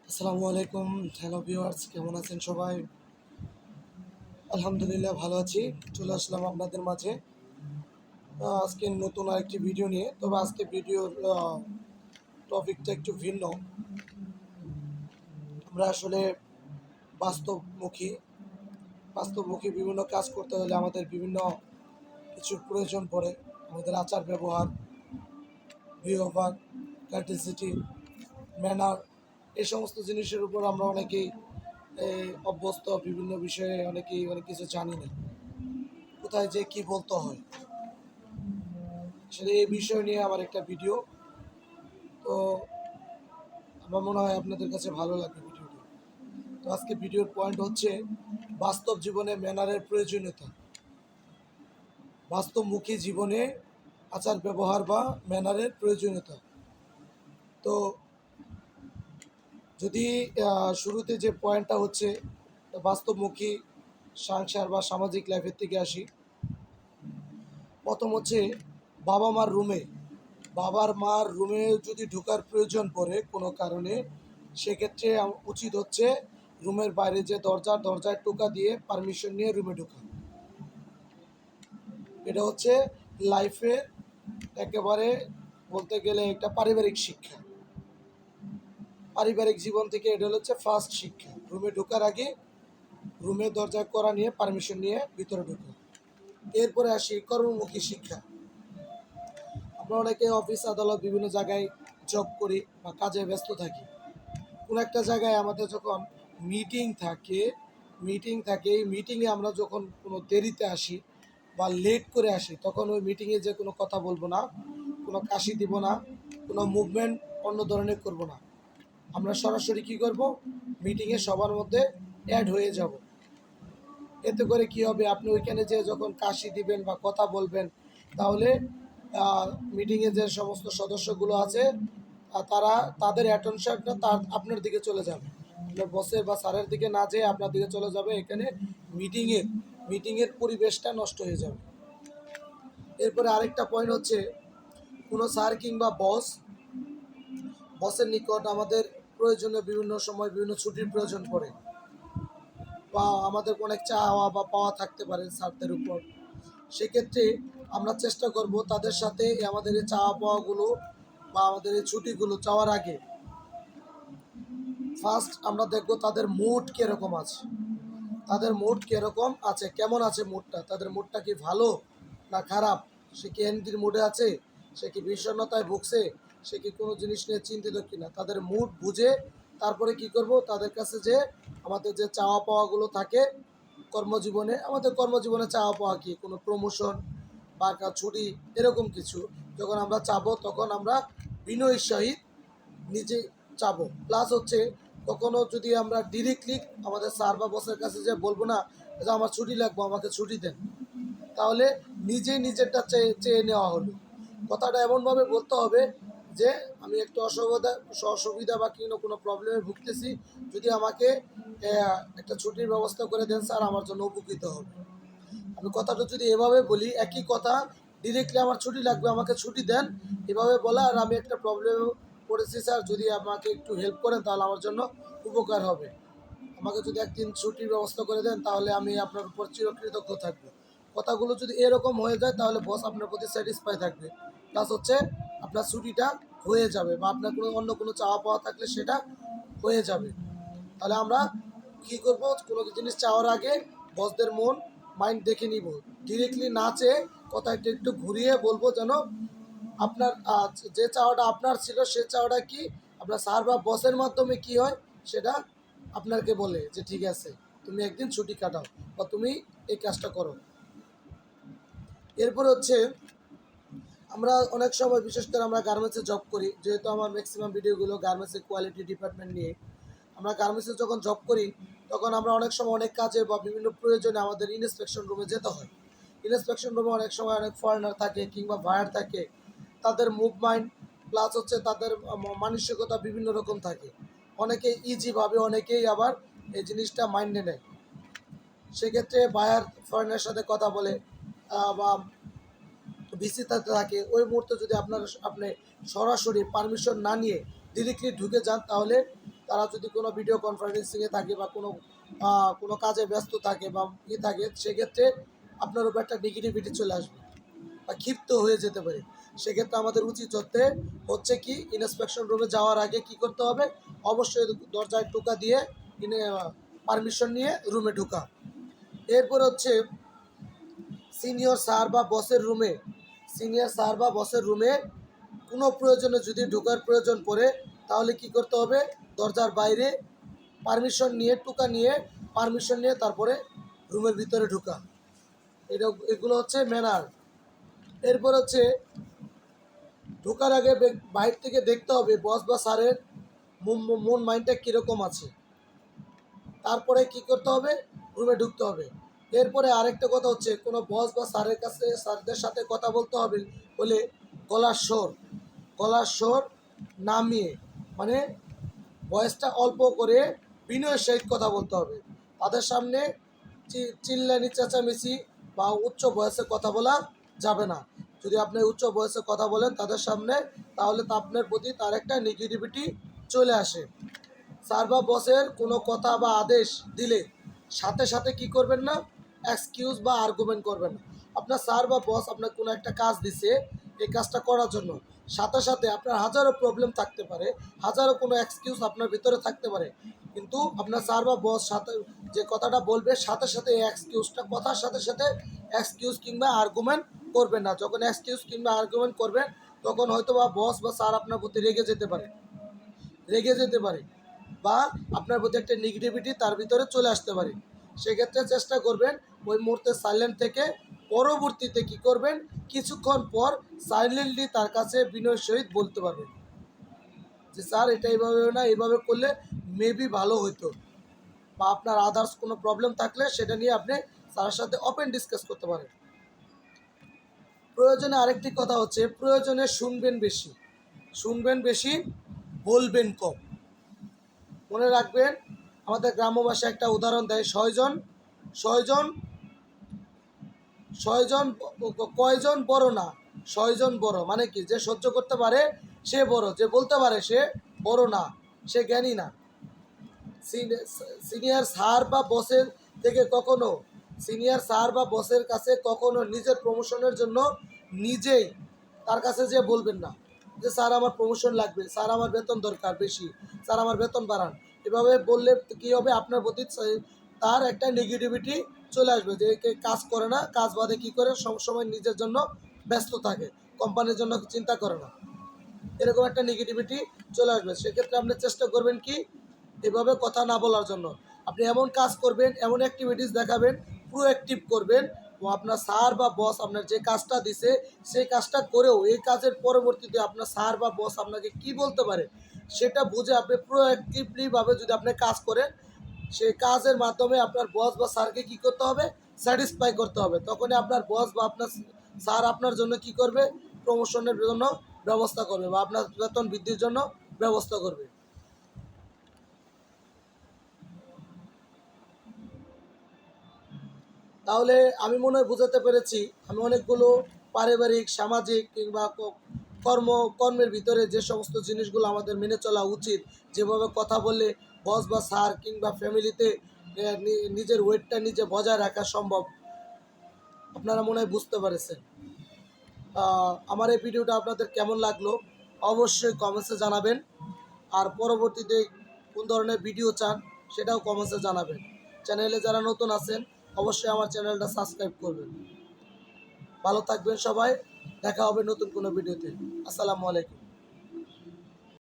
আসসালামু আলাইকুম। Hello viewers, কেমন আছেন সবাই? আলহামদুলিল্লাহ ভালো আছি। চলে আসলাম আপনাদের মাঝে আজকে নতুন আরেকটি ভিডিও নিয়ে। তবে আজকে ভিডিওর টপিকটা একটু ভিন্ন। আমরা আসলে বাস্তবমুখী বাস্তবমুখী বিভিন্ন কাজ করতে হলে আমাদের বিভিন্ন কিছুর প্রয়োজন পড়ে। আমাদের আচার ব্যবহার, বিহেভিয়ার, কার্টিসিটি, ম্যানার, এই সমস্ত জিনিসের উপর আমরা অনেকেই অভ্যস্ত। বিভিন্ন বিষয়ে অনেকেই অনেক কিছু জানি না, কোথায় যে কি বলতে হয়। আসলে এই বিষয় নিয়ে আমার একটা ভিডিও, তো আমার মনে হয় আপনাদের কাছে ভালো লাগবে ভিডিওটি। তো আজকে ভিডিওর পয়েন্ট হচ্ছে বাস্তব জীবনে ম্যানারের প্রয়োজনীয়তা। বাস্তবমুখী জীবনে আচার ব্যবহার বা ম্যানারের প্রয়োজনীয়তা। তো যদি শুরুতে যে পয়েন্টটা হচ্ছে বাস্তবমুখী সংসার বা সামাজিক লাইফের থেকে আসি। প্রথম হচ্ছে বাবার মার রুমে যদি ঢোকার প্রয়োজন পড়ে কোনো কারণে, সেক্ষেত্রে উচিত হচ্ছে রুমের বাইরে যে দরজায় টোকা দিয়ে পারমিশন নিয়ে রুমে ঢোকা। এটা হচ্ছে লাইফের একেবারে বলতে গেলে একটা পারিবারিক শিক্ষা। পারিবারিক জীবন থেকে এটা হচ্ছে ফার্স্ট শিক্ষা। রুমে ঢোকার আগে রুমের দরজায় কড়া নিয়ে পারমিশন নিয়ে ভিতরে ঢোকা। এরপরে আসি কর্মমুখী শিক্ষা। আমরা অনেকে অফিস আদালত বিভিন্ন জায়গায় জব করি বা কাজে ব্যস্ত থাকি। কোনো একটা জায়গায় আমাদের যখন মিটিং থাকে এই মিটিংয়ে আমরা যখন কোনো দেরিতে আসি বা লেট করে আসি, তখন ওই মিটিংয়ে যে কোনো কথা বলবো না, কোনো কাশি দিব না, কোনো মুভমেন্ট অন্য ধরনের করব না। আমরা সরাসরি কী করব, মিটিংয়ে সবার মধ্যে অ্যাড হয়ে যাব। এতে করে কি হবে, আপনি ওইখানে যে যখন কাশি দিবেন বা কথা বলবেন, তাহলে মিটিংয়ে যে সমস্ত সদস্যগুলো আছে তারা তাদের অ্যাটেনশনটা আপনার দিকে চলে যাবে। আপনার বসের বা স্যারের দিকে না যেয়ে আপনার দিকে চলে যাবে। এখানে মিটিংয়ের পরিবেশটা নষ্ট হয়ে যাবে। এরপরে আরেকটা পয়েন্ট হচ্ছে কোনো স্যার কিংবা বসের নিকট আমাদের প্রয়োজনে বিভিন্ন সময় বিভিন্ন ছুটির প্রয়োজন পড়ে, বা আমাদের অনেক চাওয়া বা পাওয়া থাকতে পারে স্যারদের উপর। সেক্ষেত্রে আমরা চেষ্টা করব তাদের সাথে আমাদের এই চাওয়া পাওয়াগুলো বা আমাদের এই ছুটিগুলো চাওয়ার আগে ফার্স্ট আমরা দেখব তাদের মুড কীরকম আছে। কেমন আছে মুডটা, তাদের মুডটা কি ভালো না খারাপ, সে কি এনজির মুডে আছে, সে কি বিষণ্ণতায় ভুগছে, সে কি কোনো জিনিস নিয়ে চিন্তিত কিনা। তাদের মুড বুঝে তারপরে কি করব, তাদের কাছে যে আমাদের যে চাওয়া পাওয়াগুলো থাকে আমাদের কর্মজীবনে চাওয়া পাওয়া কি, কোনো প্রমোশন বা ছুটি, এরকম কিছু যখন আমরা চাবো, তখন আমরা বিনয়ের সহিত নিজে চাবো। প্লাস হচ্ছে কখনো যদি আমরা ডিরেক্টলি আমাদের স্যার বা বসের কাছে যে বলবো না যে আমার ছুটি লাগবো, আমাকে ছুটি দেন, তাহলে নিজেই নিজেরটা চেয়ে নেওয়া হলো। কথাটা এমনভাবে বলতে হবে যে আমি একটু অসুবিধা বা কোনো প্রবলেমে ভুগতেছি, যদি আমাকে একটা ছুটির ব্যবস্থা করে দেন স্যার, আমার জন্য উপকৃত হবে। আমি কথাটা যদি এভাবে বলি, একই কথা ডিরেক্টলি আমার ছুটি লাগবে, আমাকে ছুটি দেন, এভাবে বলা, আর আমি একটা প্রবলেমে পড়েছি স্যার, যদি আমাকে একটু হেল্প করেন তাহলে আমার জন্য উপকার হবে। আমাকে যদি একদিন ছুটির ব্যবস্থা করে দেন, তাহলে আমি আপনার উপর চিরকৃতজ্ঞ থাকবো। কথাগুলো যদি এরকম হয়ে যায়, তাহলে বস আপনার প্রতি স্যাটিসফাই থাকবে। প্লাস হচ্ছে আপনার ছুটিটা হয়ে যাবে, বা আপনার অন্য কোনো চাওয়া পাওয়া থাকলে সেটা হয়ে যাবে। তাহলে আমরা কী করব, কোনো জিনিস চাওয়ার আগে বসদের মাইন্ড দেখে নিব। ডিরেক্টলি না চেয়ে কথাটা একটু ঘুরিয়ে বলবো, যেন আপনার যে চাওয়াটা আপনার ছিল সে চাওয়াটা কি আপনার স্যার বা বসের মাধ্যমে কি হয়, সেটা আপনাকে বলে যে ঠিক আছে তুমি একদিন ছুটি কাটাও বা তুমি এই কাজটা করো। এরপর হচ্ছে আমরা অনেক সময়, বিশেষ করে আমরা গার্মেন্টসে জব করি, যেহেতু আমার ম্যাক্সিমাম ভিডিওগুলো গার্মেন্টসের কোয়ালিটি ডিপার্টমেন্ট নিয়ে। আমরা গার্মেন্টসে যখন জব করি, তখন আমরা অনেক সময় অনেক কাজে বা বিভিন্ন প্রয়োজনে আমাদের ইন্সপেকশন রুমে যেতে হয়। ইন্সপেকশন রুমে অনেক সময় অনেক ফরেনার থাকে কিংবা বায়ার থাকে। তাদের মুভমেন্ট প্লাস হচ্ছে তাদের মানসিকতা বিভিন্ন রকম থাকে। অনেকেই ইজিভাবে, অনেকেই আবার এই জিনিসটা মাইন্ডে নেয়। সেক্ষেত্রে বায়ার ফরেনের সাথে কথা বলে বা ভিসিতে থাকে, ওই মুহূর্তে যদি আপনি সরাসরি পারমিশন না নিয়ে ডিরেক্টলি ঢুকে যান, তাহলে তারা যদি কোনো ভিডিও কনফারেন্সিংয়ে থাকে বা কোনো কাজে ব্যস্ত থাকে বা থাকে, সেক্ষেত্রে আপনার উপর একটা নেগেটিভিটি চলে আসবে বা ক্ষিপ্ত হয়ে যেতে পারে। সেক্ষেত্রে আমাদের উচিত হচ্ছে কি ইন্সপেকশন রুমে যাওয়ার আগে কি করতে হবে, অবশ্যই দরজায় টোকা দিয়ে পারমিশন নিয়ে রুমে ঢোকা। এরপর হচ্ছে সিনিয়র স্যার বা বসের রুমে কোনো প্রয়োজনে যদি ঢোকার প্রয়োজন পড়ে, তাহলে কি করতে হবে, দরজার বাইরে পারমিশন নিয়ে তারপরে রুমের ভিতরে ঢোকা। এগুলো হচ্ছে ম্যানার। এরপর হচ্ছে ঢোকার আগে বাইরে থেকে দেখতে হবে বস বা স্যারের মন মাইন্ডটা কীরকম আছে, তারপরে কি করতে হবে, রুমে ঢুকতে হবে। এরপরে আরেকটা কথা হচ্ছে, কোনো বস বা স্যারদের সাথে কথা বলতে হবে বলে গলার স্বর নামিয়ে, মানে ভয়েসটা অল্প করে বিনয়ের সহিত কথা বলতে হবে। তাদের সামনে চিল্লানি চেঁচামেচি বা উচ্চ ভয়েসে কথা বলা যাবে না। যদি আপনি উচ্চ ভয়েসে কথা বলেন তাদের সামনে, তাহলে তা আপনার প্রতি তার একটা নেগেটিভিটি চলে আসে। স্যার বা বসের কোনো কথা বা আদেশ দিলে সাথে সাথে কি করবেন না, এক্সকিউজ বা আর্গুমেন্ট করবেন না। আপনার স্যার বা বস আপনার কোনো একটা কাজ দিছে, এই কাজটা করার জন্য সাথে সাথে আপনার হাজারো প্রবলেম থাকতে পারে, হাজারো কোনো এক্সকিউজ আপনার ভিতরে থাকতে পারে, কিন্তু আপনার স্যার বা বস সাথে যে কথাটা বলবে সাথে সাথে এই কথার সাথে সাথে এক্সকিউজ কিংবা আর্গুমেন্ট করবেন না। যখন এক্সকিউজ কিংবা আর্গুমেন্ট করবেন, তখন হয়তো বা বস বা স্যার আপনার প্রতি রেগে যেতে পারে বা আপনার প্রতি একটা নেগেটিভিটি তার ভিতরে চলে আসতে পারে। সেক্ষেত্রে চেষ্টা করবেন ওই মুহূর্তে সাইলেন্ট থেকে পরবর্তীতে কি করবেন, কিছুক্ষণ পর সাইলেন্টলি তার কাছে বিনয়ের সহিত বলতে পারবেন যে স্যার এটা এইভাবে না, এইভাবে করলে মেবি ভালো হতো, বা আপনার আদার্স কোনো প্রবলেম থাকলে সেটা নিয়ে আপনি স্যারের সাথে ওপেন ডিসকাস করতে পারেন। প্রয়োজনে আরেকটি কথা হচ্ছে, প্রয়োজনে শুনবেন বেশি, বলবেন কম। মনে রাখবেন, আমাদের গ্রাম্য ভাষায় একটা উদাহরণ দেয়, কয়জন বড় না, 6জন বড়। মানে কি, যে সহ্য করতে পারে সে বড়, যে বলতে পারে সে বড় না, সে জ্ঞানী না। সিনিয়র স্যার বা বসের কাছে কখনো নিজের প্রমোশনের জন্য নিজেই তার কাছে যে বলবেন না যে স্যার আমার প্রমোশন লাগবে, স্যার আমার বেতন দরকার বেশি, স্যার আমার বেতন বাড়ান। এভাবে বললে কী হবে, আপনার প্রতি তার একটা নেগেটিভিটি চলে আসবে যে কাজ করে না, কাজ বাদে কী করে সবসময় নিজের জন্য ব্যস্ত থাকে, কোম্পানির জন্য চিন্তা করে না, এরকম একটা নেগেটিভিটি চলে আসবে। সেক্ষেত্রে আপনি চেষ্টা করবেন কি, এভাবে কথা না বলার জন্য আপনি এমন কাজ করবেন, এমন অ্যাক্টিভিটিস দেখাবেন, প্রোঅ্যাক্টিভ করবেন, ও আপনার স্যার বা বস আপনার যে কাজটা দিছে সেই কাজটা করেও এই কাজের পরবর্তীতে আপনার স্যার বা বস আপনাকে কি বলতে পারে সেটা বুঝে আপনি প্রোঅ্যাক্টিভলিভাবে যদি আপনি কাজ করেন, সেই কাজের মাধ্যমে আপনার বস বা স্যারকে কী করতে হবে, স্যাটিসফাই করতে হবে। তখনই আপনার বস বা আপনার স্যার আপনার জন্য কি করবে, প্রমোশনের জন্য ব্যবস্থা করবে বা আপনার বেতন বৃদ্ধির জন্য ব্যবস্থা করবে। তাহলে আমি মনে হয় বুঝাতে পেরেছি। আমি অনেকগুলো পারিবারিক, সামাজিক কিংবা কর্মের ভিতরে যে সমস্ত জিনিসগুলো আমাদের মেনে চলা উচিত, যেভাবে কথা বললে বস বা স্যার কিংবা ফ্যামিলিতে নিজের ওয়েটটা নিজে বজায় রাখা সম্ভব, আপনারা মনে হয় বুঝতে পেরেছেন। আমার এই ভিডিওটা আপনাদের কেমন লাগলো অবশ্যই কমেন্টসে জানাবেন, আর পরবর্তীতে কোন ধরনের ভিডিও চান সেটাও কমেন্টসে জানাবেন। চ্যানেলে যারা নতুন আছেন অবশ্যই আমার চ্যানেলটা সাবস্ক্রাইব করবেন। ভালো থাকবেন সবাই, দেখা হবে নতুন কোনো ভিডিওতে। আসসালামু আলাইকুম।